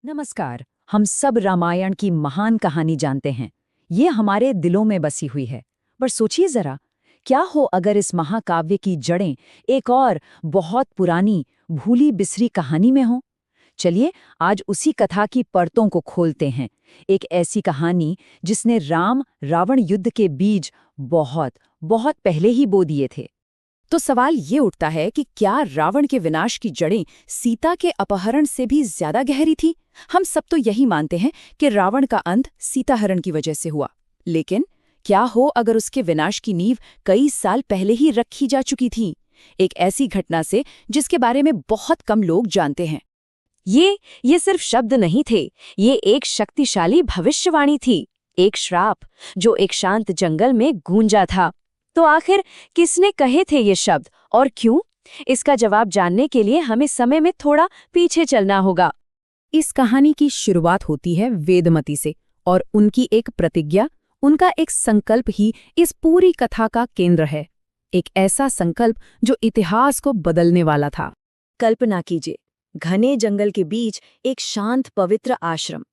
नमस्कार। हम सब रामायण की महान कहानी जानते हैं। ये हमारे दिलों में बसी हुई है। पर सोचिए जरा, क्या हो अगर इस महाकाव्य की जड़ें एक और बहुत पुरानी भूली बिसरी कहानी में हो। चलिए आज उसी कथा की परतों को खोलते हैं। एक ऐसी कहानी जिसने राम रावण युद्ध के बीज बहुत बहुत पहले ही बो दिए थे। तो सवाल ये उठता है कि क्या रावण के विनाश की जड़ें सीता के अपहरण से भी ज्यादा गहरी थी। हम सब तो यही मानते हैं कि रावण का अंत सीताहरण की वजह से हुआ, लेकिन क्या हो अगर उसके विनाश की नींव कई साल पहले ही रखी जा चुकी थी, एक ऐसी घटना से जिसके बारे में बहुत कम लोग जानते हैं। ये सिर्फ शब्द नहीं थे, ये एक शक्तिशाली भविष्यवाणी थी, एक श्राप जो एक शांत जंगल में गूंजा था। तो आखिर किसने कहे थे ये शब्द और क्यों? इसका जवाब जानने के लिए हमें समय में थोड़ा पीछे चलना होगा। इस कहानी की शुरुआत होती है वेदमती से, और उनकी एक प्रतिज्ञा, उनका एक संकल्प ही इस पूरी कथा का केंद्र है। एक ऐसा संकल्प जो इतिहास को बदलने वाला था। कल्पना कीजिए, घने जंगल के बीच एक शांत पवित्र आश्रम।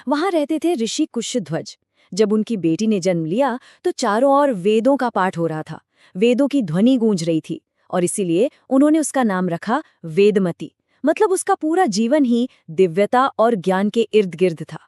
वहां रहते थे ऋषि कुशध्वज। जब उनकी बेटी ने जन्म लिया तो चारों ओर वेदों का पाठ हो रहा था, वेदों की ध्वनि गूंज रही थी, और इसीलिए उन्होंने उसका नाम रखा वेदमती। मतलब उसका पूरा जीवन ही दिव्यता और ज्ञान के इर्द गिर्द था।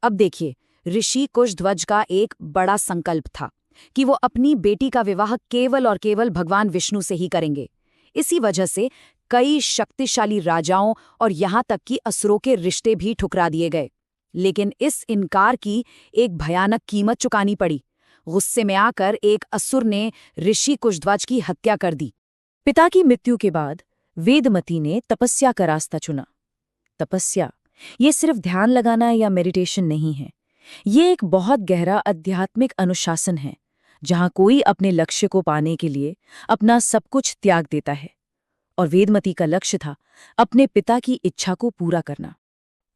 अब देखिए, ऋषि कुशध्वज का एक बड़ा संकल्प था कि वो अपनी बेटी का विवाह केवल और केवल भगवान विष्णु से ही करेंगे। इसी वजह से कई शक्तिशाली राजाओं और यहाँ तक कि असुरों के रिश्ते भी ठुकरा दिए गए। लेकिन इस इनकार की एक भयानक कीमत चुकानी पड़ी। गुस्से में आकर एक असुर ने ऋषि कुशध्वज की हत्या कर दी। पिता की मृत्यु के बाद वेदमती ने तपस्या का रास्ता चुना। तपस्या ये सिर्फ ध्यान लगाना या मेडिटेशन नहीं है, ये एक बहुत गहरा आध्यात्मिक अनुशासन है, जहां कोई अपने लक्ष्य को पाने के लिए अपना सब कुछ त्याग देता है। और वेदमती का लक्ष्य था अपने पिता की इच्छा को पूरा करना।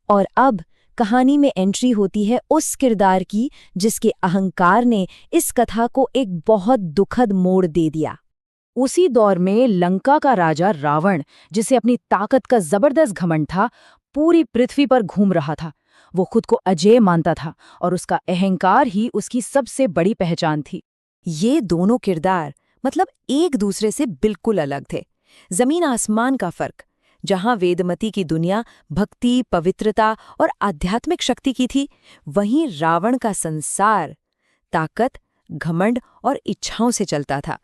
और अब कहानी में एंट्री होती है उस किरदार की जिसके अहंकार ने इस कथा को एक बहुत दुखद मोड़ दे दिया। उसी दौर में लंका का राजा रावण, जिसे अपनी ताकत का जबरदस्त घमंड था, पूरी पृथ्वी पर घूम रहा था। वो खुद को अजेय मानता था और उसका अहंकार ही उसकी सबसे बड़ी पहचान थी। ये दोनों किरदार मतलब एक दूसरे से बिल्कुल अलग थे, जमीन आसमान का फर्क। जहां वेदमती की दुनिया भक्ति, पवित्रता और आध्यात्मिक शक्ति की थी, वहीं रावण का संसार ताकत, घमंड और इच्छाओं से चलता था।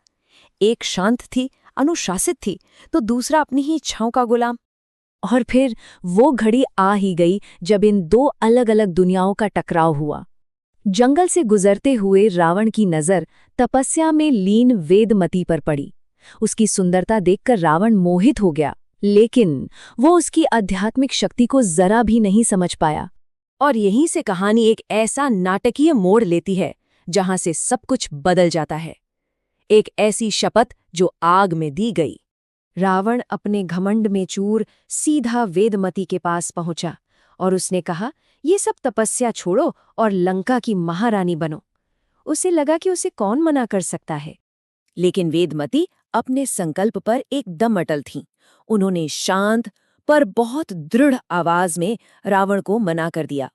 एक शांत थी, अनुशासित थी, तो दूसरा अपनी ही इच्छाओं का गुलाम। और फिर वो घड़ी आ ही गई जब इन दो अलग अलग दुनियाओं का टकराव हुआ। जंगल से गुजरते हुए रावण की नज़र तपस्या में लीन वेदमती पर पड़ी। उसकी सुंदरता देखकर रावण मोहित हो गया, लेकिन वो उसकी आध्यात्मिक शक्ति को जरा भी नहीं समझ पाया। और यहीं से कहानी एक ऐसा नाटकीय मोड़ लेती है जहां से सब कुछ बदल जाता है। एक ऐसी शपथ जो आग में दी गई। रावण अपने घमंड में चूर सीधा वेदमती के पास पहुंचा और उसने कहा, ये सब तपस्या छोड़ो और लंका की महारानी बनो। उसे लगा कि उसे कौन मना कर सकता है। लेकिन वेदमती अपने संकल्प पर एकदम अटल थीं। उन्होंने शांत पर बहुत दृढ़ आवाज में रावण को मना कर दिया।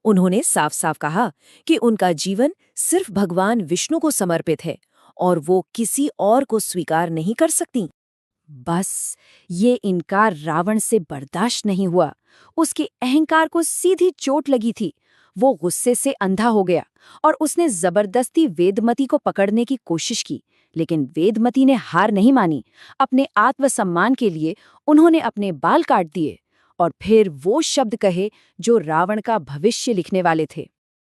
उन्होंने साफ साफ कहा कि उनका जीवन सिर्फ भगवान विष्णु को समर्पित है और वो किसी और को स्वीकार नहीं कर सकती। बस ये इनकार रावण से बर्दाश्त नहीं हुआ। उसके अहंकार को सीधी चोट लगी थी। वो गुस्से से अंधा हो गया और उसने जबरदस्ती वेदमती को पकड़ने की कोशिश की, लेकिन वेदमती ने हार नहीं मानी। अपने आत्मसम्मान के लिए उन्होंने अपने बाल काट दिए और फिर वो शब्द कहे जो रावण का भविष्य लिखने वाले थे।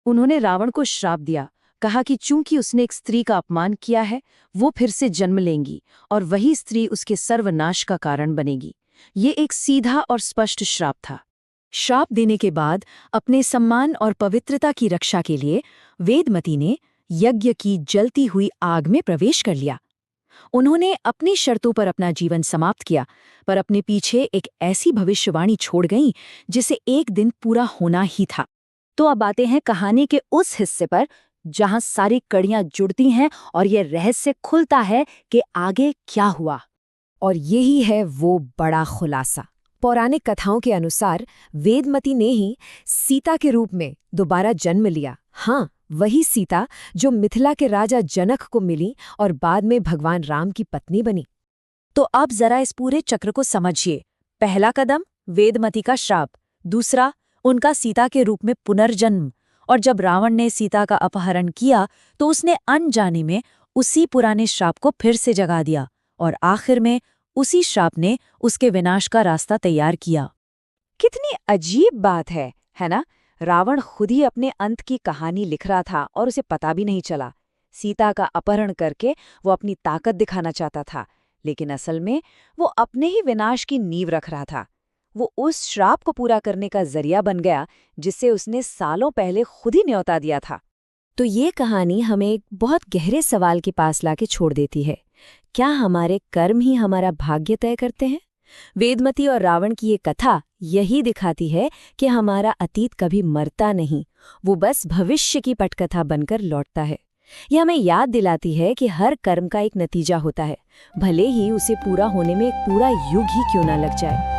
उन्होंने रावण को श्राप दिया, कहा कि चूंकि उसने एक स्त्री का अपमान किया है, वो फिर से जन्म लेंगी और वही स्त्री उसके सर्वनाश का कारण बनेगी। ये एक सीधा और स्पष्ट श्राप था। श्राप देने के बाद अपने सम्मान और पवित्रता की रक्षा के लिए वेदमती ने यज्ञ की जलती हुई आग में प्रवेश कर लिया। उन्होंने अपनी शर्तों पर अपना जीवन समाप्त किया, पर अपने पीछे एक ऐसी भविष्यवाणी छोड़ गईं जिसे एक दिन पूरा होना ही था। तो अब आते हैं कहानी के उस हिस्से पर जहां सारी कड़ियां जुड़ती हैं और यह रहस्य खुलता है कि आगे क्या हुआ। और यही है वो बड़ा खुलासा, पौराणिक कथाओं के अनुसार वेदमती ने ही सीता के रूप में दोबारा जन्म लिया। हाँ, वही सीता जो मिथिला के राजा जनक को मिली और बाद में भगवान राम की पत्नी बनी। तो अब जरा इस पूरे चक्र को समझिए। पहला कदम वेदमती का श्राप, दूसरा उनका सीता के रूप में पुनर्जन्म, और जब रावण ने सीता का अपहरण किया तो उसने अनजाने में उसी पुराने श्राप को फिर से जगा दिया, और आखिर में उसी श्राप ने उसके विनाश का रास्ता तैयार किया। कितनी अजीब बात है ना? रावण खुद ही अपने अंत की कहानी लिख रहा था और उसे पता भी नहीं चला। सीता का अपहरण करके वो अपनी ताकत दिखाना चाहता था, लेकिन असल में वो अपने ही विनाश की नींव रख रहा था। वो उस श्राप को पूरा करने का जरिया बन गया जिससे उसने सालों पहले खुद ही न्योता दिया था। तो ये कहानी हमें एक बहुत गहरे सवाल के पास लाके छोड़ देती है। क्या हमारे कर्म ही हमारा भाग्य तय करते हैं? वेदमती और रावण की ये कथा यही दिखाती है कि हमारा अतीत कभी मरता नहीं, वो बस भविष्य की पटकथा बनकर लौटता है। यह हमें याद दिलाती है कि हर कर्म का एक नतीजा होता है, भले ही उसे पूरा होने में एक पूरा युग ही क्यों ना लग जाए।